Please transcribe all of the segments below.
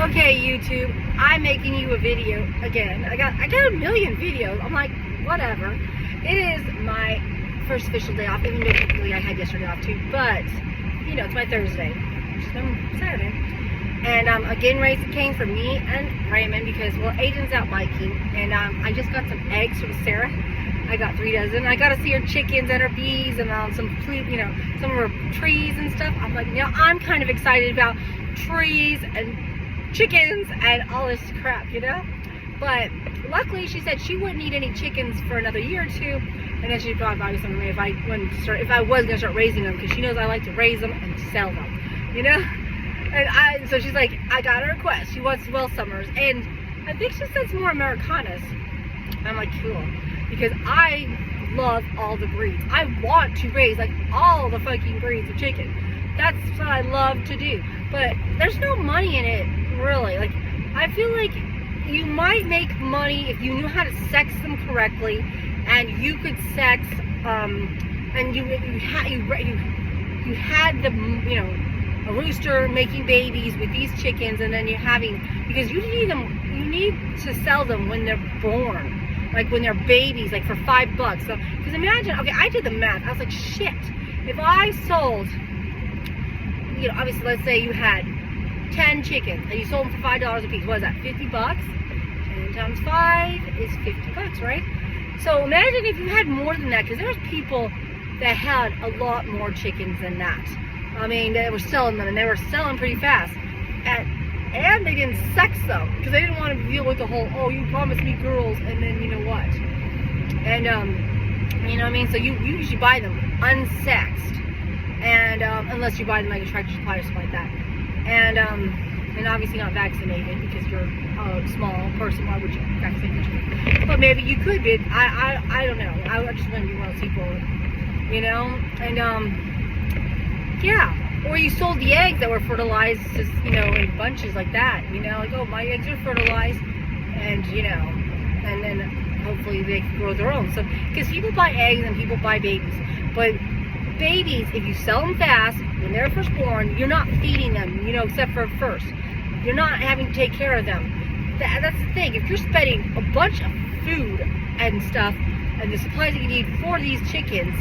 Okay, YouTube, I'm making you a video again. I got a million videos. I'm like, whatever. It is my first official day off, even though technically I had yesterday off too, but, you know, it's my Thursday, which is my Saturday. And I'm getting raising cane for me and Raymond because, well, Aiden's out biking, and I just got some eggs from Sarah. I got 3 dozen. I got to see her chickens and her bees and some of her trees and stuff. I'm like, I'm kind of excited about trees and chickens and all this crap, But luckily, she said she wouldn't need any chickens for another year or two, and then she thought about something if I was gonna start raising them, because she knows I like to raise them and sell them, And so she's like, I got a request. She wants Will Summers, and I think she says more Americanas. I'm like, cool, because I love all the breeds. I want to raise like all the fucking breeds of chicken. That's what I love to do. But there's no money in it, really. Like, I feel like you might make money if you knew how to sex them correctly, and you could sex, and you had the, a rooster making babies with these chickens, and then you're having, because you need to sell them when they're born, like when they're babies, like for $5. So, because imagine, okay, I did the math. I was like, shit, if I sold, obviously, let's say you had 10 chickens and you sold them for $5 a piece. What is that? $50? 10 times 5 is $50, right? So imagine if you had more than that, because there's people that had a lot more chickens than that. I mean, they were selling them, and they were selling pretty fast. And they didn't sex them, because they didn't want to deal with the whole, oh, you promised me girls, and then you know what? And, you know what I mean? So you usually buy them unsexed. And unless you buy them like a Tractor Supply or something like that, and obviously not vaccinated, because you're a small person. Why would you vaccinate your chicken? But maybe you could be. I don't know. I just wouldn't be one of those people, And yeah, or you sold the eggs that were fertilized, just in bunches like that. Like, oh, my eggs are fertilized, and and then hopefully they can grow their own. So because people buy eggs and people buy babies, but babies, if you sell them fast when they're first born, you're not feeding them, except for first. You're not having to take care of them. That's the thing. If you're spending a bunch of food and stuff and the supplies that you need for these chickens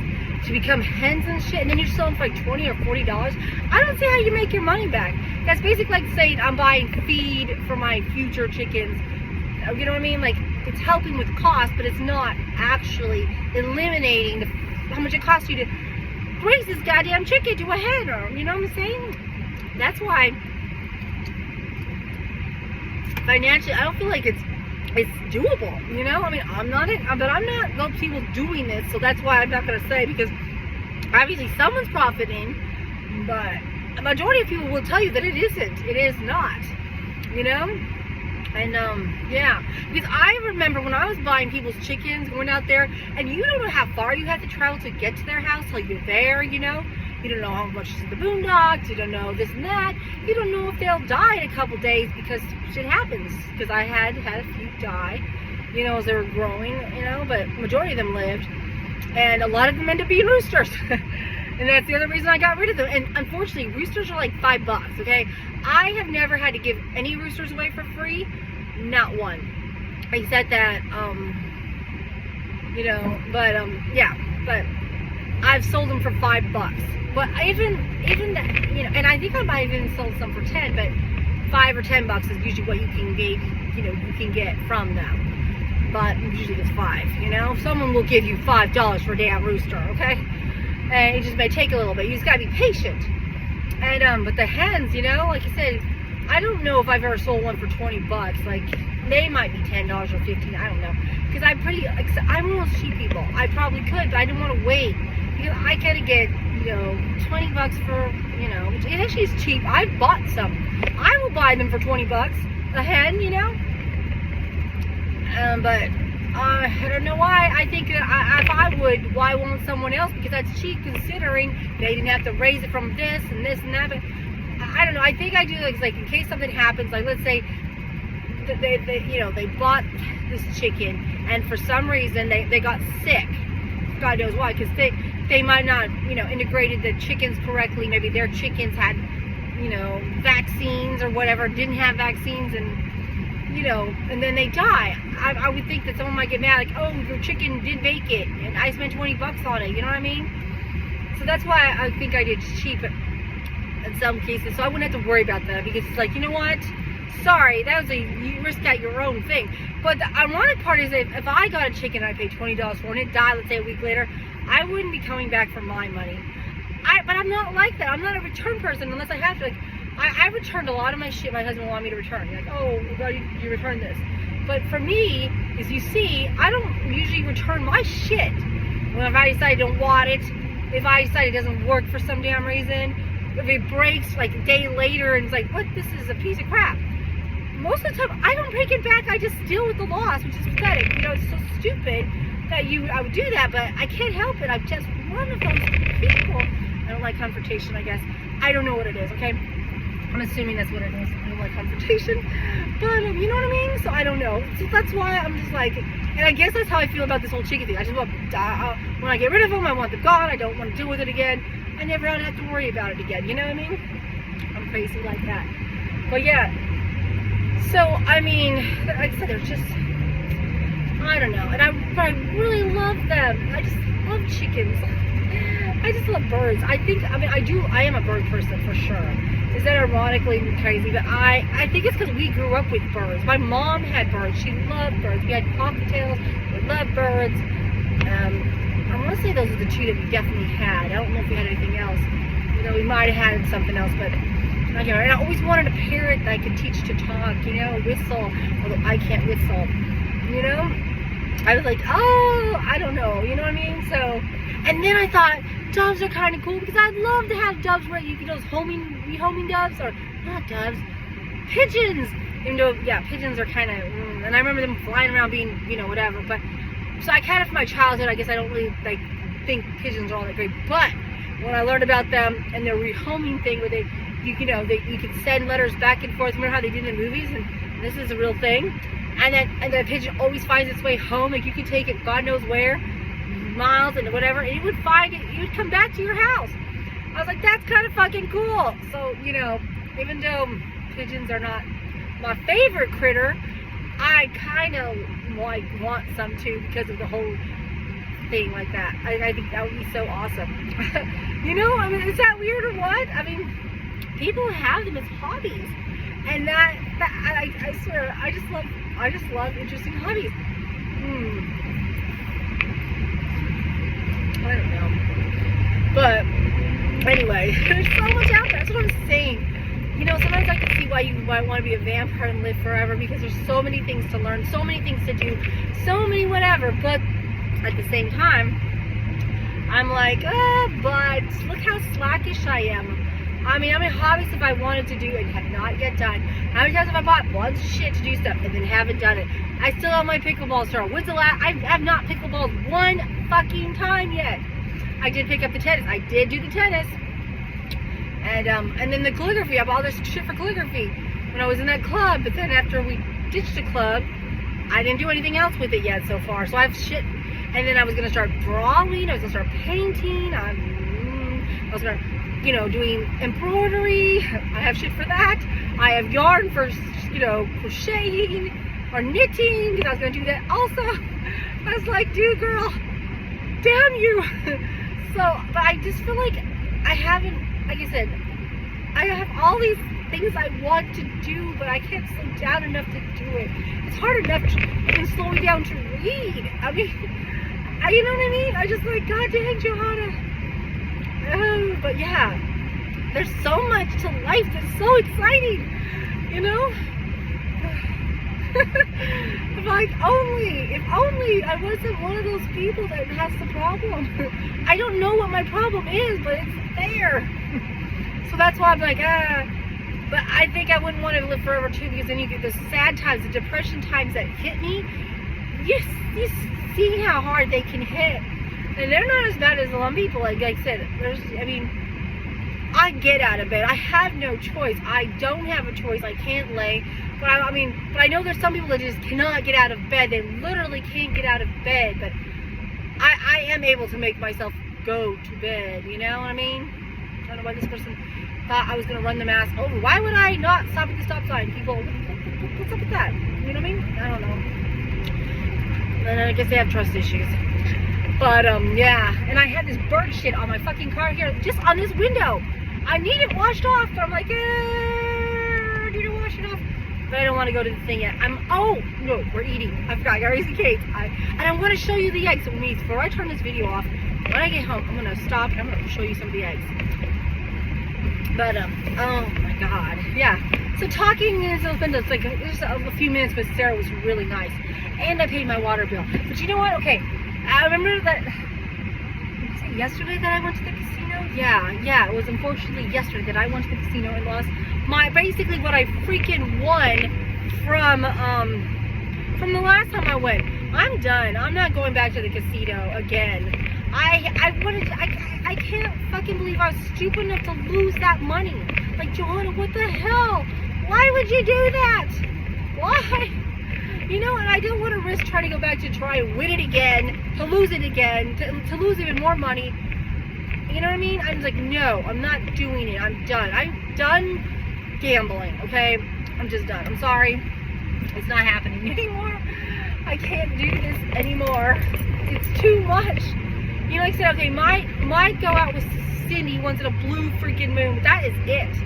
to become hens and shit, and then you're selling for like $20 or $40, I don't see how you make your money back. That's basically like saying I'm buying feed for my future chickens. You know what I mean? Like, it's helping with cost, but it's not actually eliminating how much it costs you to raise this goddamn chicken to a hen, or you know what I'm saying? That's why financially I don't feel like it's doable. I mean, I'm not those people doing this, so that's why I'm not gonna say, because obviously someone's profiting, but a majority of people will tell you that it isn't. It is not. And yeah, because I remember when I was buying people's chickens, going out there, and you don't know how far you have to travel to get to their house till you're there, you don't know how much is in the boondocks, you don't know this and that, you don't know if they'll die in a couple days, because shit happens, because I had a few die, as they were growing, but majority of them lived, and a lot of them end up being roosters. And that's the other reason I got rid of them. And unfortunately, roosters are like $5, okay? I have never had to give any roosters away for free. Not one. Except that, yeah. But I've sold them for $5. But even that, and I think I might have even sold some for 10, but $5 or $10 is usually what you can get from them. But usually it's 5, Someone will give you $5 for a damn rooster, okay? And it just may take a little bit. You just gotta be patient. And but the hens, like I said, I don't know if I've ever sold one for $20. Like, they might be $10 or $15. I don't know, because I'm one of those cheap people. I probably could, but I didn't want to wait, because I gotta get $20 for which it actually is cheap. I bought some. I will buy them for $20 a hen, but. I don't know why. I think if I would, why won't someone else? Because that's cheap, considering they didn't have to raise it from this and this and that. But I don't know. I think I do like in case something happens. Like, let's say they bought this chicken, and for some reason they got sick. God knows why, because they might not integrated the chickens correctly. Maybe their chickens had vaccines or whatever, didn't have vaccines, and and then they die. I would think that someone might get mad, like, oh, your chicken didn't make it, and I spent $20 on it, you know what I mean? So that's why I think I did cheap in some cases, so I wouldn't have to worry about that, because it's like, you know what? Sorry, that was you risked at your own thing. But the ironic part is, if I got a chicken and I paid $20 for it and it died, let's say a week later, I wouldn't be coming back for my money. But I'm not like that. I'm not a return person unless I have to. Like, I returned a lot of my shit my husband wanted me to return. Like, oh, well, you returned this. But for me, as you see, I don't usually return my shit. Well, if I decide I don't want it, if I decide it doesn't work for some damn reason, if it breaks like a day later and it's like, what, this is a piece of crap. Most of the time, I don't take it back. I just deal with the loss, which is pathetic. It's so stupid that I would do that, but I can't help it. I'm just one of those people. I don't like confrontation, I guess. I don't know what it is, okay? I'm assuming that's what it is. I don't like confrontation. But, you know what I mean? So I don't know. So that's why I'm just like, and I guess that's how I feel about this whole chicken thing. I just want, when I get rid of them, I want them gone. I don't want to deal with it again. I never have to worry about it again. You know what I mean? I'm crazy like that. But yeah. So, I mean, like I said, they're just, I don't know. And I really love them. I just love chickens. I just love birds. I am a bird person for sure. Is that ironically crazy? But I think it's because we grew up with birds. My mom had birds. She loved birds. We had cocktails. We loved birds. I want to say those are the two that we definitely had. I don't know if we had anything else. We might have had something else, but and I always wanted a parrot that I could teach to talk, whistle, although I can't whistle, I was like, oh, I don't know, you know what I mean? So, and then I thought doves are kind of cool, because I'd love to have doves where you can, those homing doves, or not doves, pigeons, even though, yeah, pigeons are kind of, and I remember them flying around being, whatever, but, so I kind of, from my childhood, I guess I don't really, think pigeons are all that great, but when I learned about them, and their rehoming thing, where you could send letters back and forth. Remember how they did in the movies? And this is a real thing. And the pigeon always finds its way home. Like, you could take it God knows where, miles and whatever, and it would find it. It would come back to your house. I was like, that's kind of fucking cool. So, even though pigeons are not my favorite critter, I kind of want some too, because of the whole thing like that. I think that would be so awesome. Is that weird or what? People have them as hobbies, and I swear, I just love interesting hobbies. I don't know, but anyway, there's so much out there. That's what I'm saying. Sometimes I can see why you might want to be a vampire and live forever, because there's so many things to learn, so many things to do, so many whatever. But at the same time, I'm like, but look how slackish I am. How many hobbies have I wanted to do and have not yet done? How many times have I bought lots of shit to do stuff and then haven't done it? I still have my pickleball store. When's the last? I have not pickleballed one fucking time yet. I did pick up the tennis. I did do the tennis. And then the calligraphy. I bought all this shit for calligraphy when I was in that club. But then after we ditched the club, I didn't do anything else with it yet so far. So I have shit. And then I was going to start drawing. I was going to start painting. I was going to, doing embroidery. I have shit for that. I have yarn for, crocheting or knitting, because I was going to do that also. I was like, dude, girl, damn you. So, but I just feel like I haven't, like I said, I have all these things I want to do, but I can't slow down enough to do it. It's hard enough to even slow me down to read. You know what I mean? I just like, God dang, Johanna. But yeah, there's so much to life that's so exciting, if only I wasn't one of those people that has the problem. I don't know what my problem is, but it's there. So that's why I'm like, but I think I wouldn't want to live forever too, because then you get the sad times, the depression times that hit me. You see how hard they can hit. And they're not as bad as some people. Like I said, I get out of bed. I have no choice. I don't have a choice. I can't lay. But I know there's some people that just cannot get out of bed. They literally can't get out of bed. But I am able to make myself go to bed. You know what I mean? I don't know why this person thought I was going to run the mass over. Why would I not stop at the stop sign? People, what's up with that? You know what I mean? I don't know. And I guess they have trust issues. But, yeah. And I had this bird shit on my fucking car here, just on this window. I need it washed off. But I'm like, I need to wash it off. But I don't want to go to the thing yet. Oh, no, we're eating. I forgot. I got to raise the cake. And I'm going to show you the eggs. Before I turn this video off, when I get home, I'm going to stop and I'm going to show you some of the eggs. But, oh my God. Yeah. So talking is it's like just a few minutes with Sarah was really nice. And I paid my water bill. But you know what? Okay. I remember that, was it yesterday that I went to the casino? Yeah. It was unfortunately yesterday that I went to the casino and lost basically what I freaking won from the last time I went. I'm done. I'm not going back to the casino again. I can't fucking believe I was stupid enough to lose that money. Like, Johanna, what the hell? Why would you do that? Why? You know, and I don't want to risk trying to go back to try and win it again, to lose it again, to lose even more money. You know what I mean? I'm like, no, I'm not doing it. I'm done. I'm done gambling, okay? I'm just done. I'm sorry. It's not happening anymore. I can't do this anymore. It's too much. You know, like I said, okay, might go out with Cindy once in a blue freaking moon, but that is it.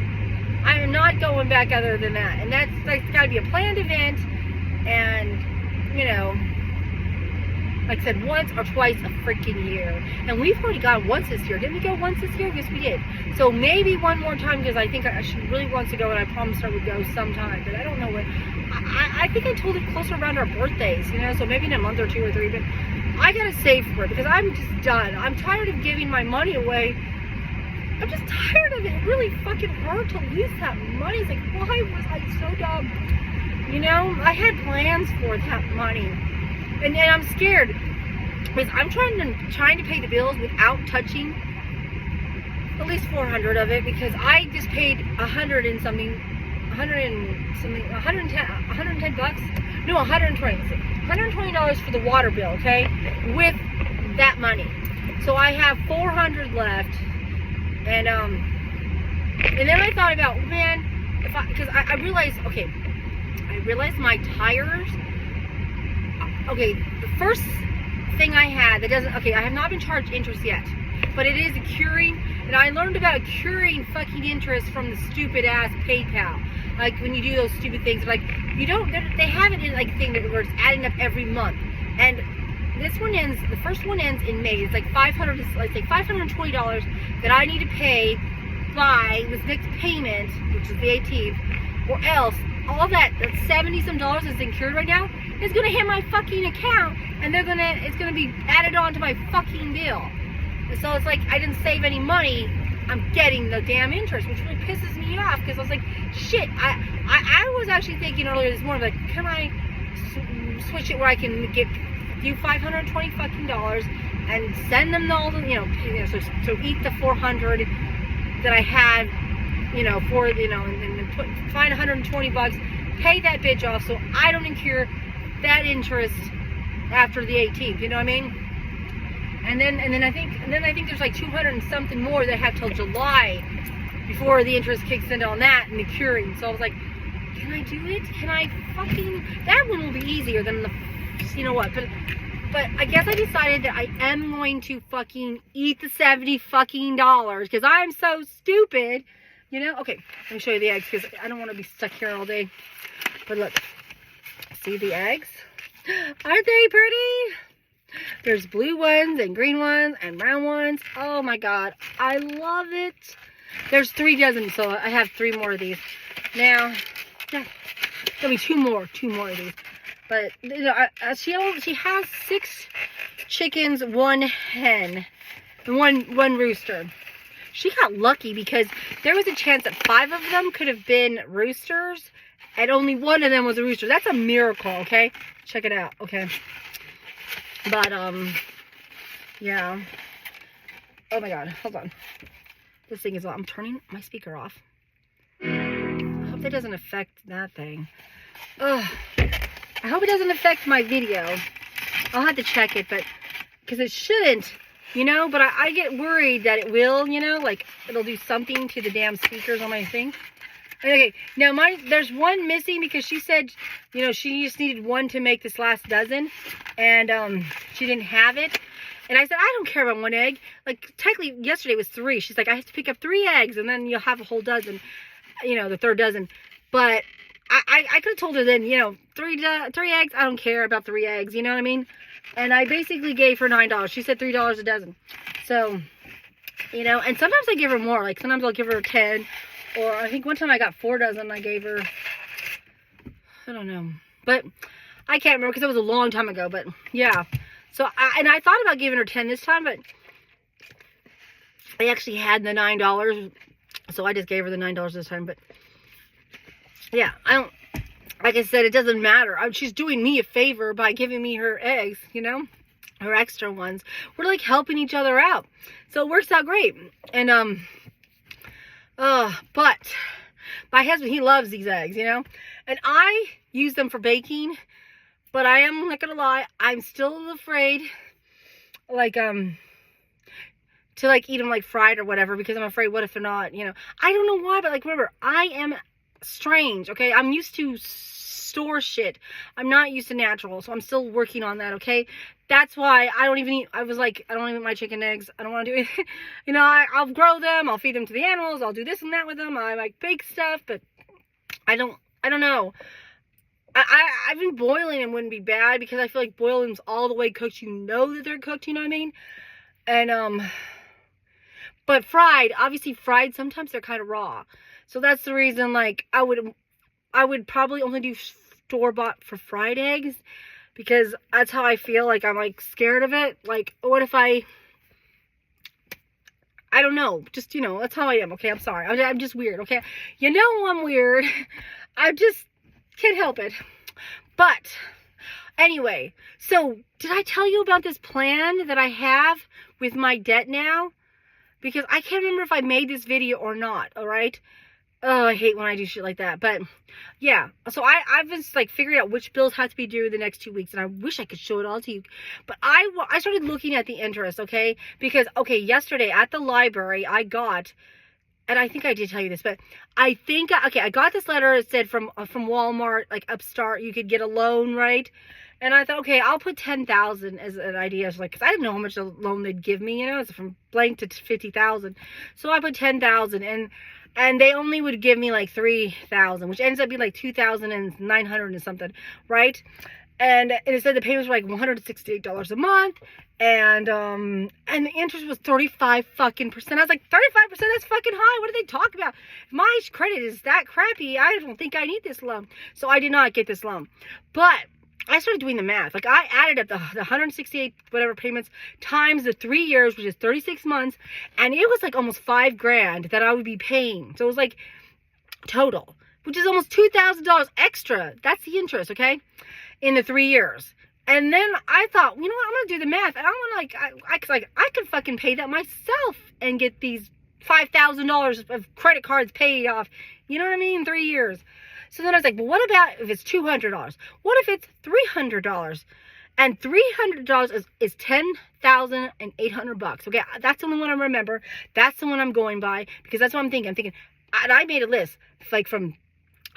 I am not going back other than that. And that's got to be a planned event. And, you know, like I said, once or twice a freaking year. And we've already gone once this year. Didn't we go once this year? Yes, we did. So maybe one more time, because I think she really wants to go, and I promised her we'd go sometime. But I don't know when. I think I told her closer around our birthdays, you know, so maybe in a month or 2 or 3. But I got to save for it, because I'm just done. I'm tired of giving my money away. I'm just tired of it. It really fucking hurt to lose that money. It's like, why was I so dumb? You know, I had plans for that money, and I'm scared because I'm trying to pay the bills without touching at least 400 of it, because I just paid 110 bucks. No, 120. $120 for the water bill, okay, with that money. So I have 400 left, and then I thought about, man, because I realized, okay. I realized my tires, okay, the first thing I had that doesn't, okay, I have not been charged interest yet, but it is accruing, and I learned about accruing fucking interest from the stupid ass PayPal. Like, when you do those stupid things, like, you don't, they have it in, like, thing that where it's adding up every month, and this one ends, the first one ends in May. It's like $520 that I need to pay by this next payment, which is the 18th, or else all that $70-some that's incurred right now is gonna hit my fucking account, and it's gonna be added on to my fucking bill. So it's like I didn't save any money. I'm getting the damn interest, which really pisses me off, because I was like, shit. I was actually thinking earlier this morning, like, can I switch it where I can get you $520 fucking dollars and send them all the, so eat the 400 that I had, for, and find 120 bucks, pay that bitch off, so I don't incur that interest after the 18th. You know what I mean? And then I think there's like 200 and something more that I have till July before the interest kicks in on that and the curing. So I was like, can I do it? Can I fucking? That one will be easier than the, you know what? But I guess I decided that I am going to fucking eat the $70 fucking dollars, because I'm so stupid. You know? Okay, let me show you the eggs, because I don't want to be stuck here all day. But look, see the eggs? Aren't they pretty? There's blue ones and green ones and brown ones. Oh my God, I love it. There's 3 dozen, so I have 3 more of these. Now, there'll be 2 more of these. But she has 6 chickens, 1 hen, and one rooster. She got lucky, because there was a chance that 5 of them could have been roosters, and only 1 of them was a rooster. That's a miracle, okay? Check it out, okay? But, yeah. Oh my God, hold on. This thing is on. I'm turning my speaker off. I hope that doesn't affect that thing. Ugh. I hope it doesn't affect my video. I'll have to check it, but, because it shouldn't. you know, but I get worried that it will, you know, like it'll do something to the damn speakers on my thing. Okay, now there's one missing because she said, you know, she just needed one to make this last dozen, and she didn't have it. And I said, I don't care about one egg. Like, technically, yesterday was 3. She's like, I have to pick up 3 eggs, and then you'll have a whole dozen, you know, the 3rd dozen. But I could have told her then, you know, 3 eggs, I don't care about 3 eggs, you know what I mean? And I basically gave her $9. She said $3 a dozen. So, you know, and sometimes I give her more. Like, sometimes I'll give her 10. Or I think one time I got 4 dozen. I gave her, I don't know. But I can't remember because it was a long time ago. But, yeah. So, I thought about giving her 10 this time. But I actually had the $9. So, I just gave her the $9 this time. But, yeah. I don't, like I said, it doesn't matter. She's doing me a favor by giving me her eggs, you know. Her extra ones. We're, like, helping each other out. So, it works out great. And, but my husband, he loves these eggs, you know, and I use them for baking, but I am not gonna lie, I'm still afraid, like, to, like, eat them, like, fried or whatever, because I'm afraid, what if they're not, you know, I don't know why, but, like, remember, I am strange, okay, I'm used to store shit, I'm not used to natural, so I'm still working on that, okay. That's why I don't even eat, I was like, I don't even eat my chicken eggs. I don't want to do it. You know, I'll grow them. I'll feed them to the animals. I'll do this and that with them. I like bake stuff, but I don't know. I think boiling them wouldn't be bad because I feel like boiling them's all the way cooked. You know that they're cooked, you know what I mean? And, but fried, obviously fried, sometimes they're kind of raw. So that's the reason, like, I would probably only do store-bought for fried eggs. Because that's how I feel, like, I'm, like, scared of it. Like, what if I don't know. Just, you know, that's how I am, okay? I'm sorry. I'm just weird, okay? You know I'm weird. I just can't help it. But, anyway. So, did I tell you about this plan that I have with my debt now? Because I can't remember if I made this video or not, alright? Oh, I hate when I do shit like that. But, yeah. So, I've been, like, figuring out which bills have to be due the next 2 weeks. And I wish I could show it all to you. But I started looking at the interest, okay? Because, okay, yesterday at the library, I got, and I think I did tell you this, but I think, okay, I got this letter. It said from Walmart, like, Upstart, you could get a loan, right? And I thought, okay, I'll put $10,000 as an idea. Like, because I didn't know how much a loan they'd give me, you know? It's from blank to $50,000. So, I put $10,000, and they only would give me like $3,000, which ends up being like $2,900 and something, right? And it said the payments were like $168 a month, and the interest was 35% fucking percent. I was like, 35%? That's fucking high. What are they talking about? If my credit is that crappy, I don't think I need this loan. So I did not get this loan, but I started doing the math. Like, I added up the 168 whatever payments times the 3 years, which is 36 months, and it was like almost $5,000 that I would be paying. So it was like total, which is almost $2,000 extra. That's the interest, okay, in the 3 years. And then I thought, you know what, I'm gonna do the math, and I'm gonna I could fucking pay that myself and get these $5,000 of credit cards paid off. You know what I mean? 3 years. So then I was like, well, what about if it's $200? What if it's $300? And $300 is $10,800. Okay, that's the only one I remember. That's the one I'm going by because that's what I'm thinking. I'm thinking, and I made a list like from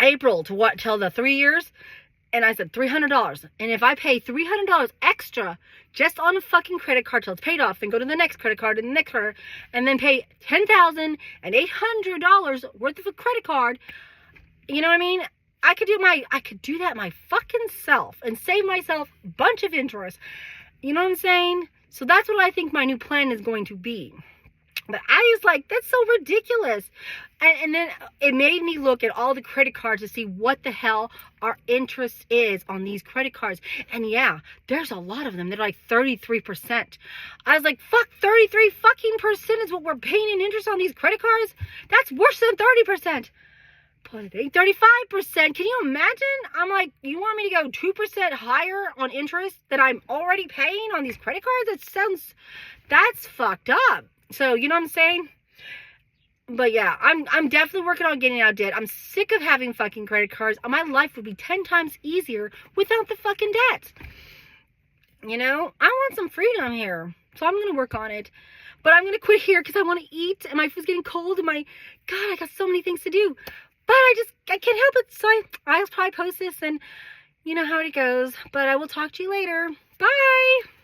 April to till the 3 years, and I said $300. And if I pay $300 extra just on a fucking credit card till it's paid off, then go to the next credit card and the next credit, and then pay $10,800 worth of a credit card. You know what I mean? I could do that my fucking self and save myself a bunch of interest. You know what I'm saying? So that's what I think my new plan is going to be. But I was like, that's so ridiculous. And then it made me look at all the credit cards to see what the hell our interest is on these credit cards. And yeah, there's a lot of them that are like 33%. I was like, fuck, 33 fucking percent is what we're paying in interest on these credit cards? That's worse than 30%. 35%. Can you imagine? I'm like, you want me to go 2% higher on interest that I'm already paying on these credit cards? That's fucked up. So, you know what I'm saying? But yeah, I'm definitely working on getting out of debt. I'm sick of having fucking credit cards. My life would be 10 times easier without the fucking debt. You know, I want some freedom here. So I'm going to work on it. But I'm going to quit here because I want to eat and my food's getting cold and God, I got so many things to do. But I can't help it. So I'll probably post this and you know how it goes. But I will talk to you later. Bye.